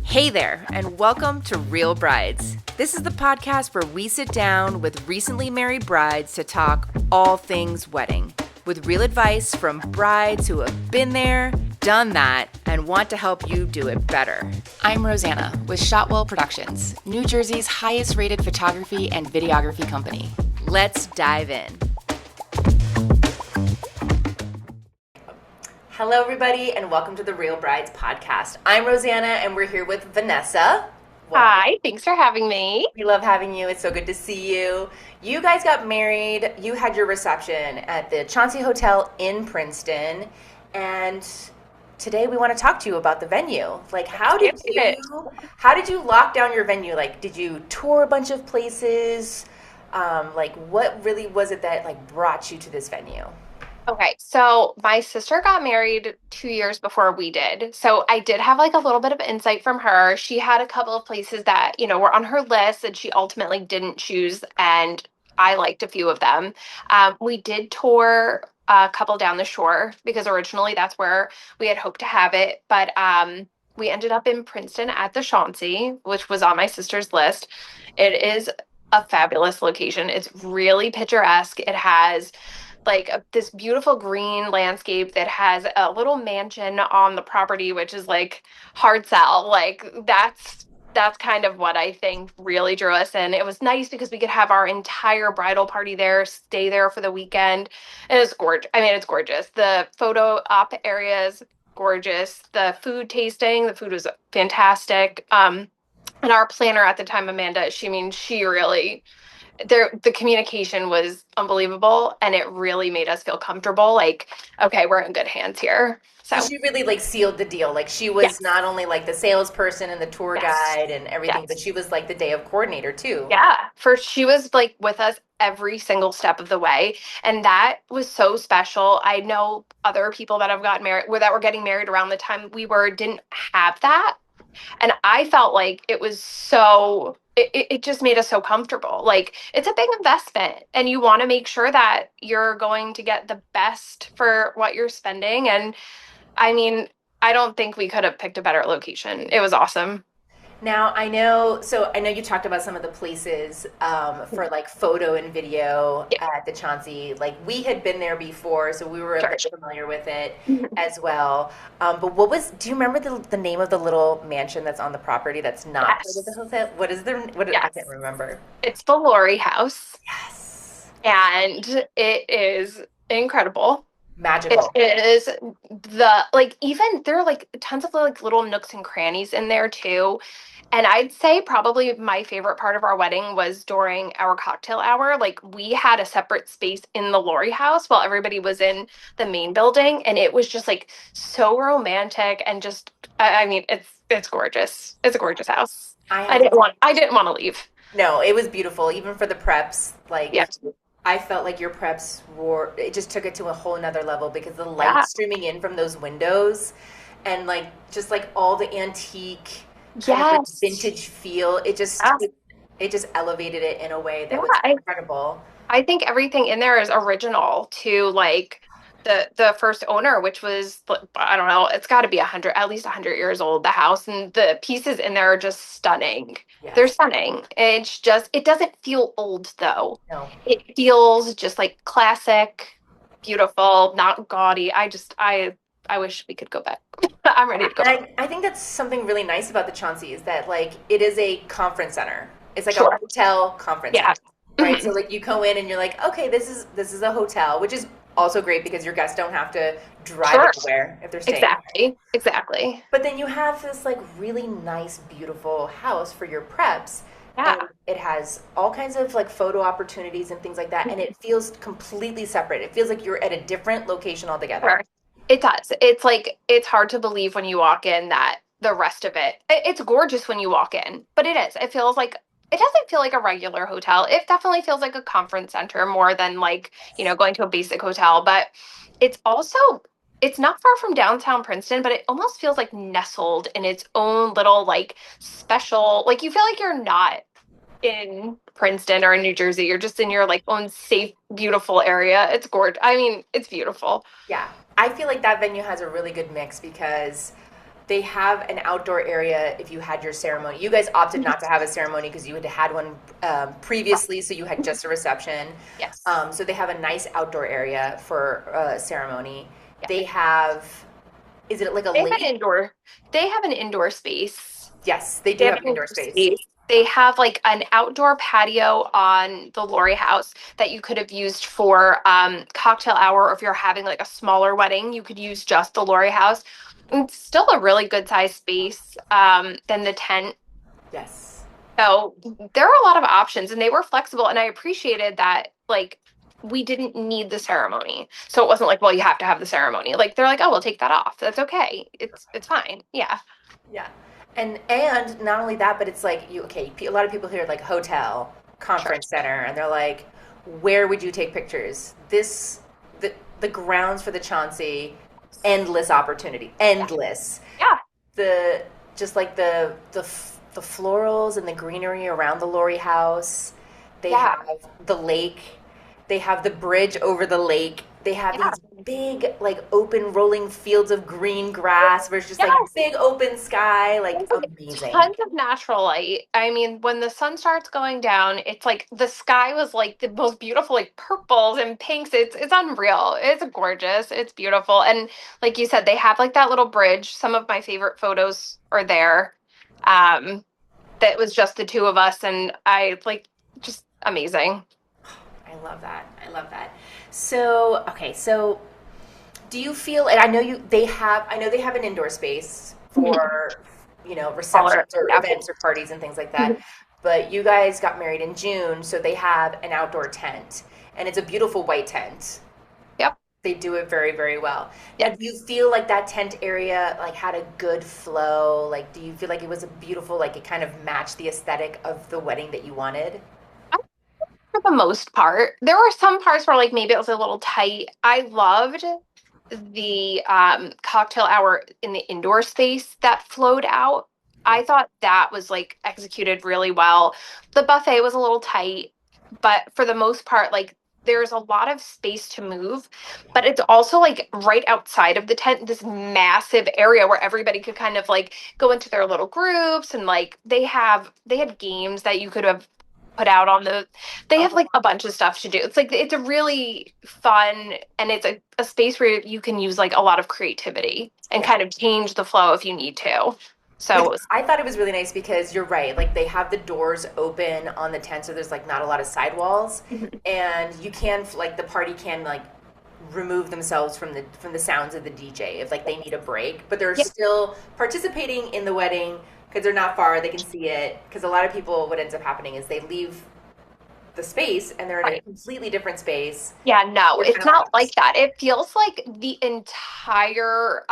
Hey there, and welcome to Real Brides. This is the podcast where we sit down with recently married brides to talk all things wedding, with real advice from brides who have been there, done that, and want to help you do it better. I'm Rosanna with Shotwell Productions, New Jersey's highest rated photography and videography company. Let's dive in. Hello, everybody, and welcome to the Real Brides podcast. I'm Rosanna, and we're here with Vanessa. Hi, thanks for having me. We love having you. It's so good to see you. You guys got married. You had your reception at the Chauncey Hotel in Princeton, and today we want to talk to you about the venue. Like, how did you lock down your venue? Like, did you tour a bunch of places? What really was it that brought you to this venue? Okay, so my sister got married 2 years before we did. So I did have a little bit of insight from her. She had a couple of places that, were on her list that she ultimately didn't choose, and I liked a few of them. We did tour a couple down the shore because originally that's where we had hoped to have it. But we ended up in Princeton at the Chauncey, which was on my sister's list. It is a fabulous location. It's really picturesque. It has this beautiful green landscape that has a little mansion on the property, which is hard sell. That's kind of what I think really drew us in. It was nice because we could have our entire bridal party there, stay there for the weekend. And it's gorgeous. I mean, it's gorgeous. The photo op area is gorgeous. The food was fantastic. And our planner at the time, Amanda, she really, the communication was unbelievable, and it really made us feel comfortable. Okay, we're in good hands here. So she really sealed the deal. She was not only the salesperson and the tour guide and everything, but she was the day of coordinator too. Yeah, she was with us every single step of the way, and that was so special. I know other people that have gotten married, that were getting married around the time we didn't have that, and I felt it was so. It just made us so comfortable. It's a big investment, and you want to make sure that you're going to get the best for what you're spending. And I mean, I don't think we could have picked a better location. It was awesome. Now, I know you talked about some of the places for photo and video at the Chauncey. We had been there before, so we were a bit familiar with it as well. But do you remember the name of the little mansion that's on the property that's not part of the hotel? I can't remember. It's the Laurie House. Yes. And it is incredible. Magical. It is even there are tons of little nooks and crannies in there too. And I'd say probably my favorite part of our wedding was during our cocktail hour. We had a separate space in the Laurie House while everybody was in the main building, and it was just so romantic and just I mean it's gorgeous. It's a gorgeous house. I didn't want to leave. No, it was beautiful, even for the preps. I felt your preps it just took it to a whole nother level because the light streaming in from those windows and all the antique kind of vintage feel, it just elevated it in a way that was incredible. I think everything in there is original to the first owner, which was, I don't know, it's got to be at least 100 years old, the house, and the pieces in there are just stunning. Yes. They're stunning. It doesn't feel old though. No. It feels just classic, beautiful, not gaudy. I wish we could go back. I'm ready to go back. I think that's something really nice about the Chauncey is that it is a conference center. It's a hotel conference center. Right? So you go in and you're okay, this is a hotel, which is also great because your guests don't have to drive anywhere if they're staying. Exactly. But then you have this really nice, beautiful house for your preps. Yeah. And it has all kinds of photo opportunities and things like that, and it feels completely separate. It feels like you're at a different location altogether. Sure. It does. It's it's hard to believe when you walk in that the rest of it's gorgeous when you walk in, but it is. It feels it doesn't feel like a regular hotel. It definitely feels like a conference center more than going to a basic hotel. But it's not far from downtown Princeton, but it almost feels nestled in its own little special, you feel you're not in Princeton or in New Jersey. You're just in your own safe, beautiful area. It's gorgeous. I mean, it's beautiful. Yeah. I feel that venue has a really good mix because They have an outdoor area if you had your ceremony. You guys opted not to have a ceremony because you had had one previously, so you had just a reception. Yes. So they have a nice outdoor area for a ceremony. Yeah. They have, is it like a They have an lake? indoor. They have an indoor space. Yes, they They do have have an an indoor indoor space. space. They have like an outdoor patio on the Laurie House that you could have used for cocktail hour, or if you're having like a smaller wedding, you could use just the Laurie House. It's still a really good size space than the tent. Yes. So there are a lot of options, and they were flexible, and I appreciated that. Like, we didn't need the ceremony, so it wasn't like, well, you have to have the ceremony. Like, they're like, oh, we'll take that off. That's okay. It's fine. Yeah. Yeah. And not only that, but it's like you okay, a lot of people hear like hotel, Sure. conference center, and they're like, where would you take pictures? The grounds for the Chauncey, endless opportunity, Yeah. endless. Yeah. The just like the florals and the greenery around the Laurie House. They Yeah. have the lake. They have the bridge over the lake. They have Yeah. these big, like, open rolling fields of green grass where it's just like Yes. big open sky, like There's like amazing. tons of natural light. I mean, when the sun starts going down, it's like the sky was like the most beautiful, like purples and pinks. It's unreal. It's gorgeous. It's beautiful. And like you said, they have like that little bridge. Some of my favorite photos are there. Um, that was just the two of us, and I like just amazing. I love that. I love that. So, okay, so do you feel, and I know I know they have an indoor space for, Color. receptions or Yeah. events or parties and things like that. But you guys got married in June, so they have an outdoor tent, and it's a beautiful white tent. Yep. They do it very, very well. Now, Yes. do you feel like that tent area like had a good flow? Like, do you feel like it was a beautiful, like it kind of matched the aesthetic of the wedding that you wanted? For the most part. There were some parts where like maybe it was a little tight. I loved the cocktail hour in the indoor space that flowed out. Yeah. I thought that was like executed really well. The buffet was a little tight, but for the most part, like there's a lot of space to move, but it's also like right outside of the tent, this massive area where everybody could kind of like go into their little groups, and like they had games that you could have put out on the they have Oh, like a bunch of stuff to do. It's like it's a really fun, and it's a space where you can use like a lot of creativity and yeah. kind of change the flow if you need to. So Like it was, I thought it was really nice because you're right. Like they have the doors open on the tent, so there's like not a lot of sidewalls, Mhm. and you can like the party can like remove themselves from the sounds of the DJ if like they need a break, but they're Yeah, still participating in the wedding because they're not far. They can see it because a lot of people what ends up happening is they leave the space and they're in a right. completely different space. Yeah, no, You're kind it's of like not like that. It feels like the entire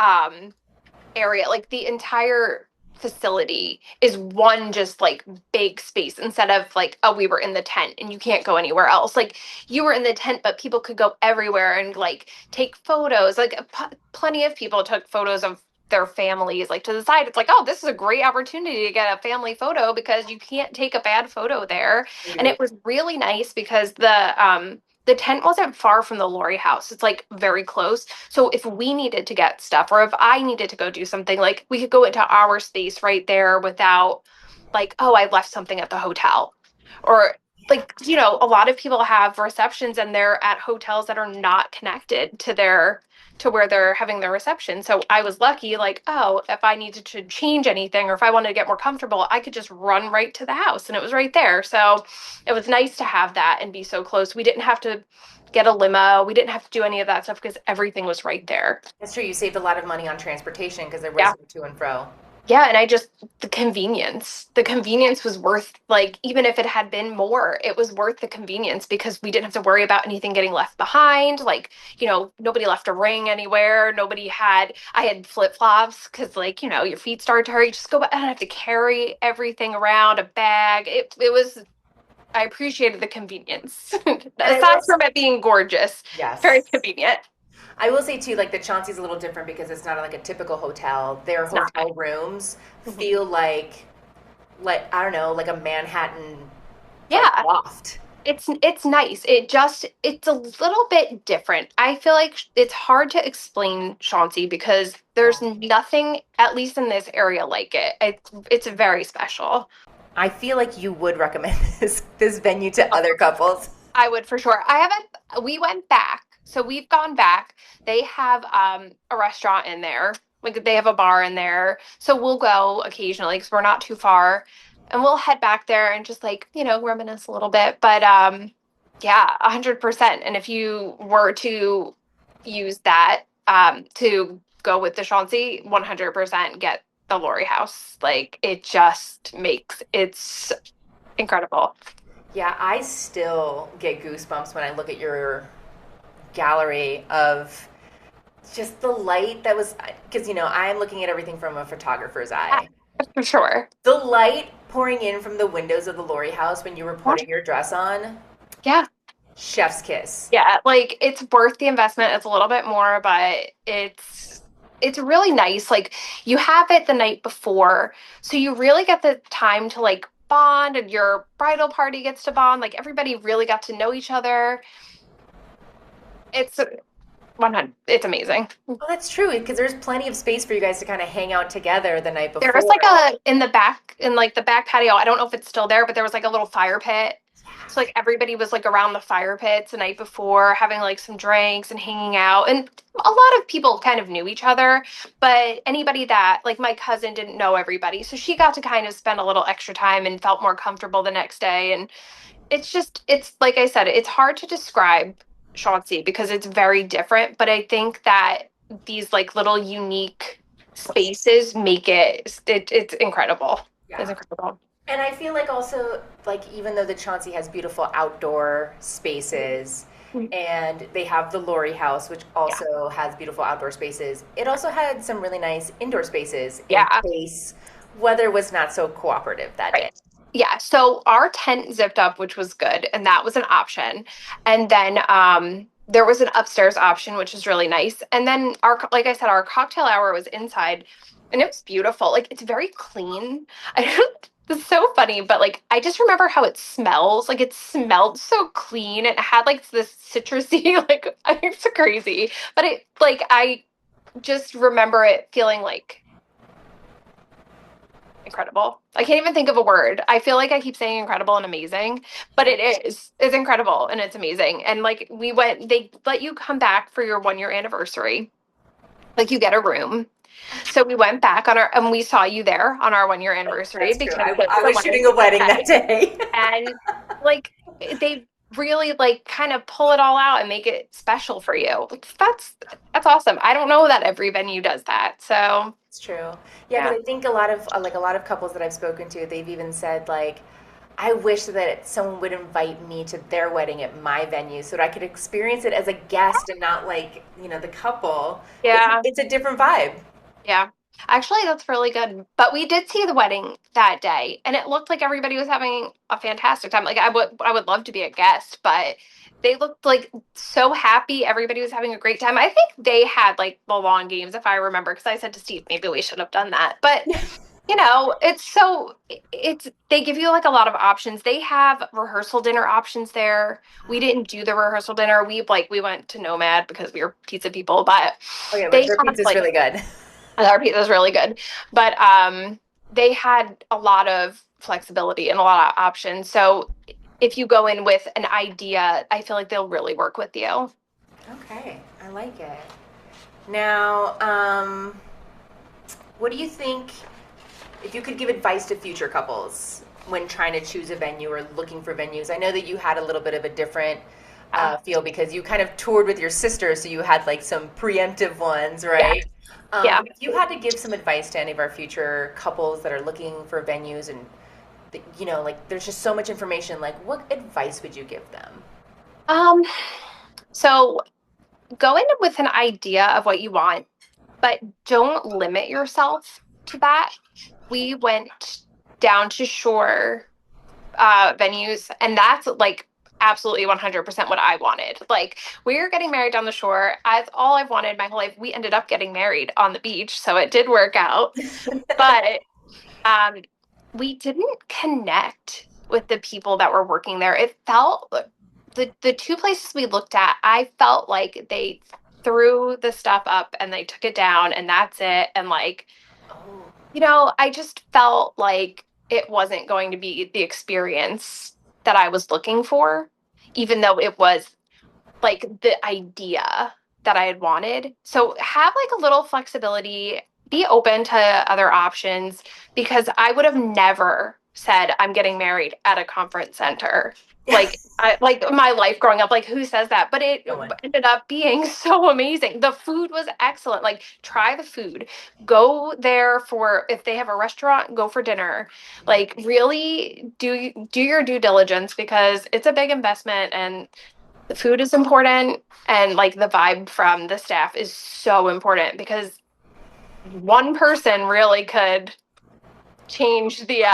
area, like the entire facility is one just like big space, instead of like, oh, we were in the tent and you can't go anywhere else. Like you were in the tent, but people could go everywhere and like take photos. Like plenty of people took photos of their families like to the side. It's like, oh, this is a great opportunity to get a family photo because you can't take a bad photo there. And really it was really nice because the tent wasn't far from the Laurie house. It's like very close. So if we needed to get stuff, or if I needed to go do something, like we could go into our space right there without like, oh, I left something at the hotel. Or like, a lot of people have receptions and they're at hotels that are not connected to where they're having their reception. So I was lucky, like, oh, if I needed to change anything or if I wanted to get more comfortable, I could just run right to the house and it was right there. So it was nice to have that and be so close. We didn't have to get a limo. We didn't have to do any of that stuff because everything was right there. that's true. You saved a lot of money on transportation because there was Yeah. no to and fro. Yeah, and the convenience was worth, like, even if it had been more, it was worth the convenience because we didn't have to worry about anything getting left behind. Like, nobody left a ring anywhere. I had flip-flops because, like, your feet start to hurt. You just go, I don't have to carry everything around, a bag. I appreciated the convenience. And I Aside will, from it being gorgeous, very yes. convenient. I will say too, like the Chauncey's a little different because it's not like a typical hotel. Their It's not. hotel rooms Mhm. feel like I don't know, like a Manhattan like Yeah. loft. It's nice. It's a little bit different. I feel like it's hard to explain Chauncey because there's Yeah. nothing, at least in this area, like it. It's very special. I feel like you would recommend this venue to other couples. I would for sure. I haven't, we went back. So we've gone back. They have a restaurant in there. Like they have a bar in there. So we'll go occasionally because we're not too far. And we'll head back there and just like, reminisce a little bit. But yeah, 100%. And if you were to use that to go with the Chauncey, 100% get the Laurie House. Like it just makes it's incredible. Yeah, I still get goosebumps when I look at your gallery of just the light that was, because I'm looking at everything from a photographer's eye. For sure. The light pouring in from the windows of the Laurie house when you were putting your dress on, Yeah. chef's kiss. Yeah, like it's worth the investment. It's a little bit more, but it's really nice. Like you have it the night before, so you really get the time to like bond and your bridal party gets to bond. Like everybody really got to know each other. It's 100. It's amazing. Oh, that's true, because there's plenty of space for you guys to kind of hang out together the night There was before. like a in the back in like the back patio. I don't know if it's still there, but there was like a little fire pit. So like everybody was like around the fire pits the night before, having like some drinks and hanging out. And a lot of people kind of knew each other, but anybody that like my cousin didn't know everybody. So she got to kind of spend a little extra time and felt more comfortable the next day. And it's like I said, it's hard to describe Chauncey because it's very different. But I think that these like little unique spaces make it's incredible. It's Yeah. incredible. And I feel like also, like, even though the Chauncey has beautiful outdoor spaces Mhm. and they have the Laurie house, which Yeah. also has beautiful outdoor spaces, it also had some really nice indoor spaces in Yeah. case weather was not so cooperative that day. Right. Yeah. So our tent zipped up, which was good, and that was an option. And then there was an upstairs option, which is really nice. And then like I said, our cocktail hour was inside, and it was beautiful. Like it's very clean. I don't. It's so funny, but like I just remember how it smells. Like it smelled so clean. It had like this citrusy, like it's crazy. But it like I just remember it feeling like incredible. I can't even think of a word. I feel like I keep saying incredible and amazing, but it is. It's incredible and it's amazing. And like they let you come back for your 1 year anniversary. Like you get a room. So we went back on our and we saw you there on our 1 year anniversary That's true. because it's I the was shooting a wedding that day. and like they really like kind of pull it all out and make it special for you. That's awesome. I don't know that every venue does that. So It's true. Yeah, yeah. because I think a lot of couples that I've spoken to, they've even said like, I wish that someone would invite me to their wedding at my venue so that I could experience it as a guest and not like, the couple. Yeah. It's a different vibe. Yeah. Actually, that's really good. But we did see the wedding that day, and it looked like everybody was having a fantastic time. Like I would love to be a guest, but they looked like so happy. Everybody was having a great time. I think they had like the long games, if I remember, because I said to Steve, maybe we should have done that. But it's they give you like a lot of options. They have rehearsal dinner options there. We didn't do the rehearsal dinner. We went to Nomad because we were pizza people, but Oh yeah, they their have pizza's like really good. our pizza is really good, but they had a lot of flexibility and a lot of options. So if you go in with an idea, I feel like they'll really work with you. Okay, I like it. Now, what do you think if you could give advice to future couples when trying to choose a venue or looking for venues? I know that you had a little bit of a different feel because you kind of toured with your sister, so you had like some preemptive ones, Yeah, right? yeah. If you had to give some advice to any of our future couples that are looking for venues and like there's just so much information, like what advice would you give them? Um, so go in with an idea of what you want, but don't limit yourself to that. We went down to shore venues, and that's like absolutely 100% what I wanted. Like we were getting married on the shore. As all I've wanted my whole life. We ended up getting married on the beach, so it did work out. But um, we didn't connect with the people that were working there. It felt the two places we looked at, I felt like they threw the stuff up and they took it down and that's it. And like, Oh, I just felt like it wasn't going to be the experience that I was looking for, even though it was like the idea that I had wanted. So have like a little flexibility, be open to other options because I would have never said I'm getting married at a conference center. Like I like my life growing up, like who says that? But it no one. ended up being so amazing. The food was excellent. Like try the food. Go there for if they have a restaurant, go for dinner. Like really do your due diligence because it's a big investment and the food is important and like the vibe from the staff is so important because one person really could change the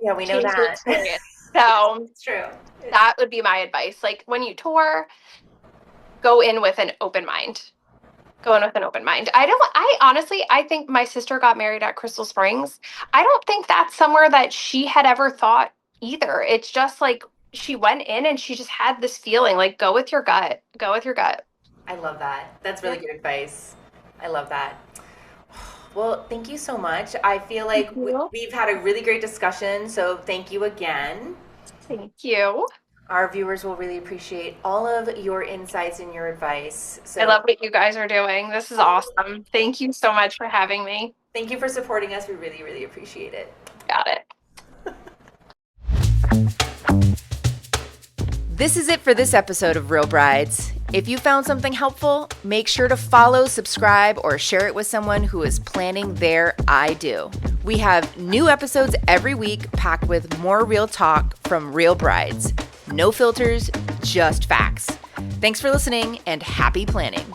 Yeah, we know change the that. experience. So It's true. that would be my advice. Like when you tour, go in with an open mind. Go in with an open mind. I honestly, I think my sister got married at Crystal Springs. I don't think that's somewhere that she had ever thought either. It's just like she went in and she just had this feeling like go with your gut. Go with your gut. I love that. That's really Yeah. good advice. I love that. Well, thank you so much. I feel like Thank you. we've had a really great discussion, so thank you again. Thank you. Our viewers will really appreciate all of your insights and your advice. I So love what you guys are doing. This is awesome. Thank you so much for having me. thank you for supporting us. We really, really appreciate it. Got it. This is it for this episode of Real Brides. If you found something helpful, make sure to follow, subscribe, or share it with someone who is planning their I do. We have new episodes every week packed with more real talk from real brides. No filters, just facts. Thanks for listening and happy planning.